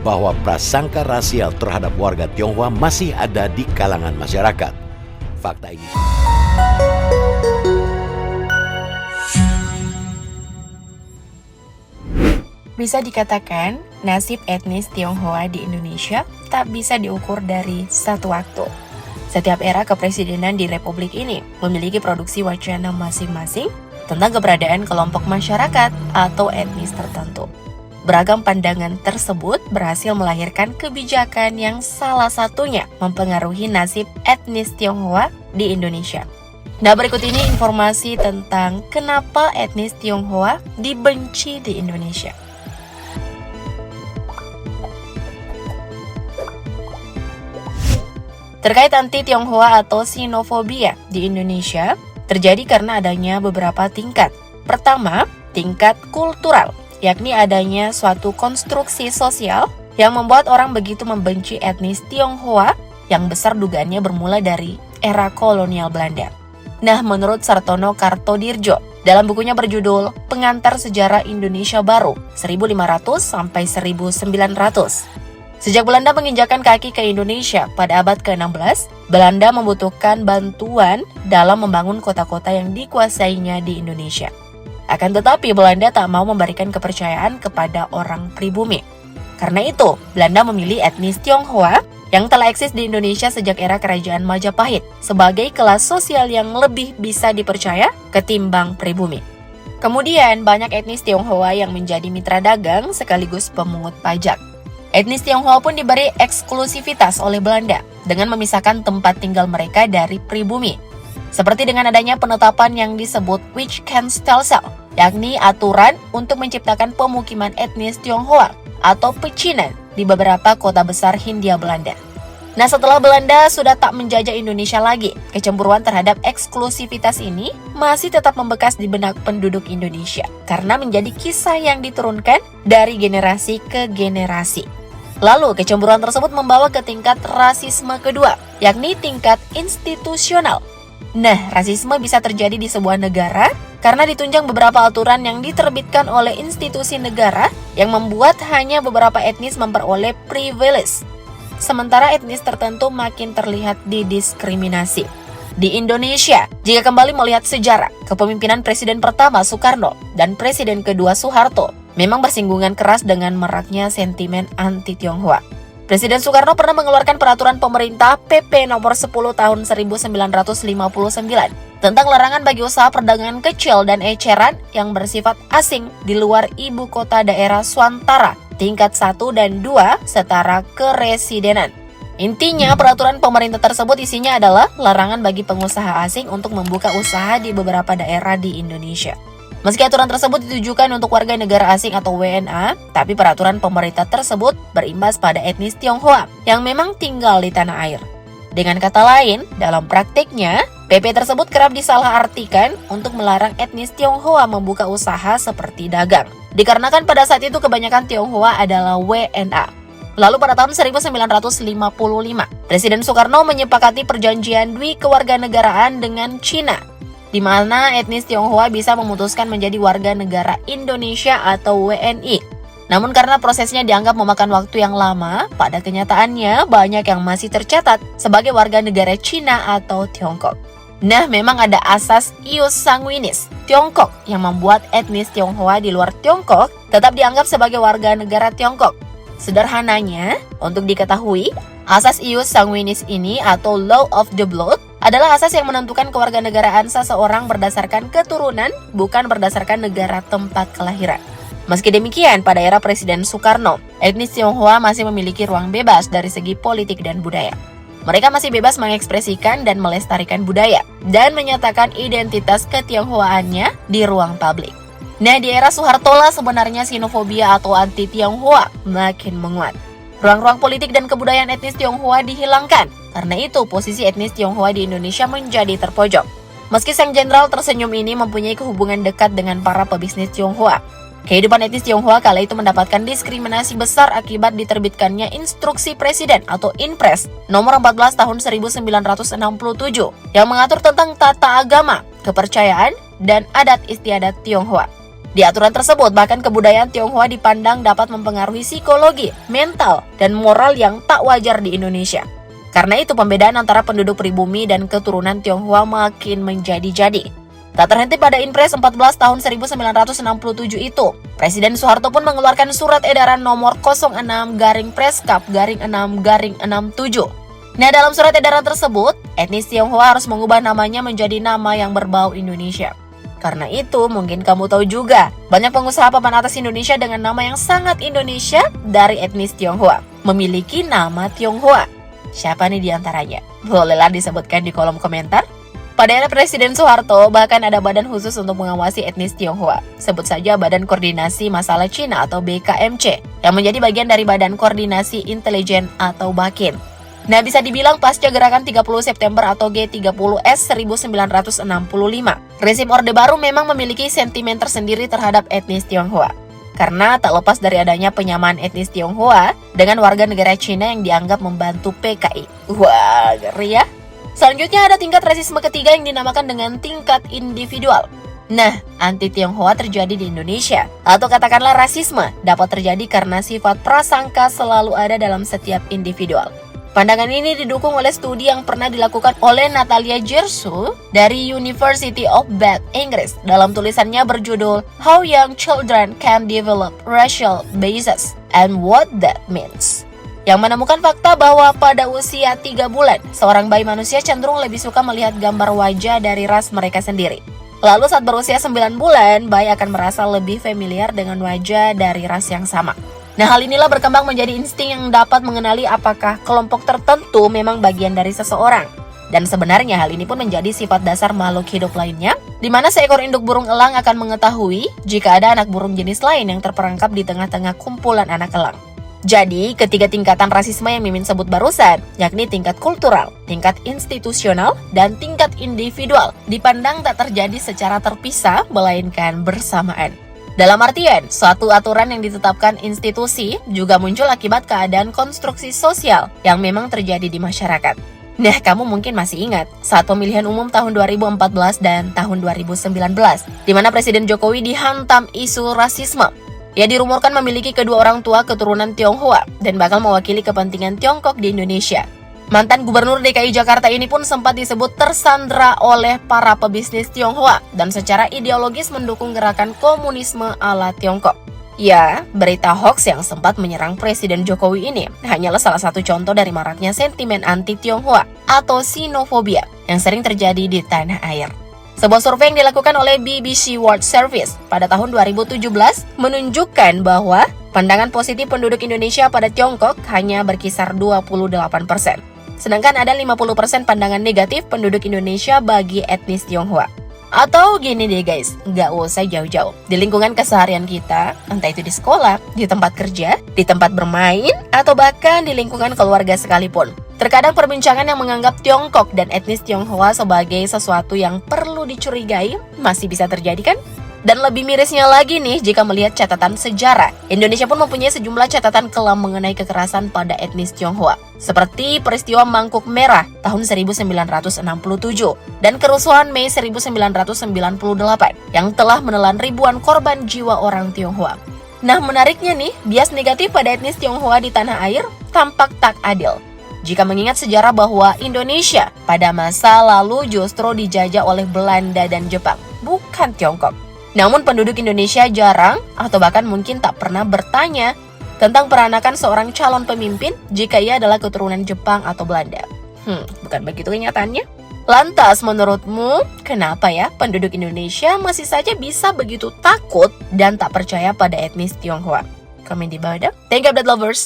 bahwa prasangka rasial terhadap warga Tionghoa masih ada di kalangan masyarakat. Fakta ini bisa dikatakan, nasib etnis Tionghoa di Indonesia tak bisa diukur dari satu waktu. Setiap era kepresidenan di Republik ini memiliki produksi wacana masing-masing tentang keberadaan kelompok masyarakat atau etnis tertentu. Beragam pandangan tersebut berhasil melahirkan kebijakan yang salah satunya mempengaruhi nasib etnis Tionghoa di Indonesia. Nah, berikut ini informasi tentang kenapa etnis Tionghoa dibenci di Indonesia. Terkait anti-Tionghoa atau xenofobia di Indonesia, terjadi karena adanya beberapa tingkat. Pertama, tingkat kultural, yakni adanya suatu konstruksi sosial yang membuat orang begitu membenci etnis Tionghoa yang besar dugaannya bermula dari era kolonial Belanda. Nah, menurut Sartono Kartodirjo, dalam bukunya berjudul Pengantar Sejarah Indonesia Baru 1500 sampai 1900, sejak Belanda menginjakan kaki ke Indonesia pada abad ke-16, Belanda membutuhkan bantuan dalam membangun kota-kota yang dikuasainya di Indonesia. Akan tetapi, Belanda tak mau memberikan kepercayaan kepada orang pribumi. Karena itu, Belanda memilih etnis Tionghoa yang telah eksis di Indonesia sejak era Kerajaan Majapahit sebagai kelas sosial yang lebih bisa dipercaya ketimbang pribumi. Kemudian, banyak etnis Tionghoa yang menjadi mitra dagang sekaligus pemungut pajak. Etnis Tionghoa pun diberi eksklusivitas oleh Belanda dengan memisahkan tempat tinggal mereka dari pribumi. Seperti dengan adanya penetapan yang disebut Wetskantstelsel, yakni aturan untuk menciptakan pemukiman etnis Tionghoa atau pecinan di beberapa kota besar Hindia Belanda. Nah, setelah Belanda sudah tak menjajah Indonesia lagi, kecemburuan terhadap eksklusivitas ini masih tetap membekas di benak penduduk Indonesia karena menjadi kisah yang diturunkan dari generasi ke generasi. Lalu, kecemburuan tersebut membawa ke tingkat rasisme kedua, yakni tingkat institusional. Nah, rasisme bisa terjadi di sebuah negara karena ditunjang beberapa aturan yang diterbitkan oleh institusi negara yang membuat hanya beberapa etnis memperoleh privilege, sementara etnis tertentu makin terlihat didiskriminasi. Di Indonesia, jika kembali melihat sejarah, kepemimpinan Presiden pertama Soekarno dan Presiden kedua Soeharto memang bersinggungan keras dengan meraknya sentimen anti-Tionghoa. Presiden Soekarno pernah mengeluarkan peraturan pemerintah PP nomor 10 tahun 1959 tentang larangan bagi usaha perdagangan kecil dan eceran yang bersifat asing di luar ibu kota daerah Swantara tingkat 1 dan 2 setara keresidenan. Intinya, peraturan pemerintah tersebut isinya adalah larangan bagi pengusaha asing untuk membuka usaha di beberapa daerah di Indonesia. Meski aturan tersebut ditujukan untuk warga negara asing atau WNA, tapi peraturan pemerintah tersebut berimbas pada etnis Tionghoa yang memang tinggal di tanah air. Dengan kata lain, dalam praktiknya, PP tersebut kerap disalahartikan untuk melarang etnis Tionghoa membuka usaha seperti dagang. Dikarenakan pada saat itu kebanyakan Tionghoa adalah WNA. Lalu pada tahun 1955, Presiden Soekarno menyepakati perjanjian dwi kewarganegaraan dengan Cina, di mana etnis Tionghoa bisa memutuskan menjadi warga negara Indonesia atau WNI. Namun karena prosesnya dianggap memakan waktu yang lama, pada kenyataannya banyak yang masih tercatat sebagai warga negara Cina atau Tiongkok. Nah, memang ada asas ius sanguinis Tiongkok yang membuat etnis Tionghoa di luar Tiongkok tetap dianggap sebagai warga negara Tiongkok. Sederhananya, untuk diketahui, asas ius sanguinis ini atau law of the blood adalah asas yang menentukan kewarganegaraan seseorang berdasarkan keturunan, bukan berdasarkan negara tempat kelahiran. Meski demikian, pada era Presiden Soekarno, etnis Tionghoa masih memiliki ruang bebas dari segi politik dan budaya. Mereka masih bebas mengekspresikan dan melestarikan budaya, dan menyatakan identitas ketionghoaannya di ruang publik. Nah, di era Soeharto lah sebenarnya xenofobia atau anti-Tionghoa makin menguat. Ruang-ruang politik dan kebudayaan etnis Tionghoa dihilangkan. Karena itu, posisi etnis Tionghoa di Indonesia menjadi terpojok. Meski sang jenderal tersenyum ini mempunyai hubungan dekat dengan para pebisnis Tionghoa, kehidupan etnis Tionghoa kala itu mendapatkan diskriminasi besar akibat diterbitkannya Instruksi Presiden atau Inpres nomor 14 tahun 1967 yang mengatur tentang tata agama, kepercayaan, dan adat istiadat Tionghoa. Di aturan tersebut, bahkan kebudayaan Tionghoa dipandang dapat mempengaruhi psikologi, mental, dan moral yang tak wajar di Indonesia. Karena itu, pembedaan antara penduduk pribumi dan keturunan Tionghoa makin menjadi-jadi. Tak terhenti pada Inpres 14 tahun 1967 itu, Presiden Soeharto pun mengeluarkan surat edaran nomor 06-Preskap-6-67. Nah, dalam surat edaran tersebut, etnis Tionghoa harus mengubah namanya menjadi nama yang berbau Indonesia. Karena itu, mungkin kamu tahu juga, banyak pengusaha papan atas Indonesia dengan nama yang sangat Indonesia dari etnis Tionghoa memiliki nama Tionghoa. Siapa nih diantaranya? Bolehlah disebutkan di kolom komentar. Pada era Presiden Soeharto, bahkan ada badan khusus untuk mengawasi etnis Tionghoa. Sebut saja Badan Koordinasi Masalah Cina atau BKMC, yang menjadi bagian dari Badan Koordinasi Intelijen atau BAKIN. Nah, bisa dibilang pasca gerakan 30 September atau G30S 1965, rezim Orde Baru memang memiliki sentimen tersendiri terhadap etnis Tionghoa. Karena tak lepas dari adanya penyamaan etnis Tionghoa dengan warga negara Cina yang dianggap membantu PKI. Wah, ngeri ya. Selanjutnya ada tingkat rasisme ketiga yang dinamakan dengan tingkat individual. Nah, anti-Tionghoa terjadi di Indonesia, atau katakanlah rasisme dapat terjadi karena sifat prasangka selalu ada dalam setiap individual. Pandangan ini didukung oleh studi yang pernah dilakukan oleh Natalia Gersu dari University of Bath, Inggris, dalam tulisannya berjudul How Young Children Can Develop Racial Biases and What That Means, yang menemukan fakta bahwa pada usia 3 bulan, seorang bayi manusia cenderung lebih suka melihat gambar wajah dari ras mereka sendiri. Lalu saat berusia 9 bulan, bayi akan merasa lebih familiar dengan wajah dari ras yang sama. Nah, hal inilah berkembang menjadi insting yang dapat mengenali apakah kelompok tertentu memang bagian dari seseorang. Dan sebenarnya hal ini pun menjadi sifat dasar makhluk hidup lainnya, di mana seekor induk burung elang akan mengetahui jika ada anak burung jenis lain yang terperangkap di tengah-tengah kumpulan anak elang. Jadi, ketiga tingkatan rasisme yang Mimin sebut barusan, yakni tingkat kultural, tingkat institusional, dan tingkat individual, dipandang tak terjadi secara terpisah, melainkan bersamaan. Dalam artian, suatu aturan yang ditetapkan institusi juga muncul akibat keadaan konstruksi sosial yang memang terjadi di masyarakat. Nah, kamu mungkin masih ingat saat pemilihan umum tahun 2014 dan tahun 2019, di mana Presiden Jokowi dihantam isu rasisme. Ia dirumorkan memiliki kedua orang tua keturunan Tionghoa dan bakal mewakili kepentingan Tiongkok di Indonesia. Mantan Gubernur DKI Jakarta ini pun sempat disebut tersandra oleh para pebisnis Tionghoa dan secara ideologis mendukung gerakan komunisme ala Tiongkok. Ya, berita hoax yang sempat menyerang Presiden Jokowi ini hanyalah salah satu contoh dari maraknya sentimen anti-Tionghoa atau xenofobia yang sering terjadi di tanah air. Sebuah survei yang dilakukan oleh BBC World Service pada tahun 2017 menunjukkan bahwa pandangan positif penduduk Indonesia pada Tiongkok hanya berkisar 28%. Sedangkan ada 50% pandangan negatif penduduk Indonesia bagi etnis Tionghoa. Atau gini deh guys, nggak usah jauh-jauh. Di lingkungan keseharian kita, entah itu di sekolah, di tempat kerja, di tempat bermain, atau bahkan di lingkungan keluarga sekalipun. Terkadang perbincangan yang menganggap Tiongkok dan etnis Tionghoa sebagai sesuatu yang perlu dicurigai masih bisa terjadi kan? Dan lebih mirisnya lagi nih jika melihat catatan sejarah. Indonesia pun mempunyai sejumlah catatan kelam mengenai kekerasan pada etnis Tionghoa. Seperti peristiwa Mangkuk Merah tahun 1967 dan kerusuhan Mei 1998 yang telah menelan ribuan korban jiwa orang Tionghoa. Nah, menariknya nih, bias negatif pada etnis Tionghoa di tanah air tampak tak adil. Jika mengingat sejarah bahwa Indonesia pada masa lalu justru dijajah oleh Belanda dan Jepang, bukan Tiongkok. Namun penduduk Indonesia jarang atau bahkan mungkin tak pernah bertanya tentang peranakan seorang calon pemimpin jika ia adalah keturunan Jepang atau Belanda. Bukan begitu kenyataannya? Lantas menurutmu, kenapa ya penduduk Indonesia masih saja bisa begitu takut dan tak percaya pada etnis Tionghoa? Komen di bawah dong. Thank you, update lovers.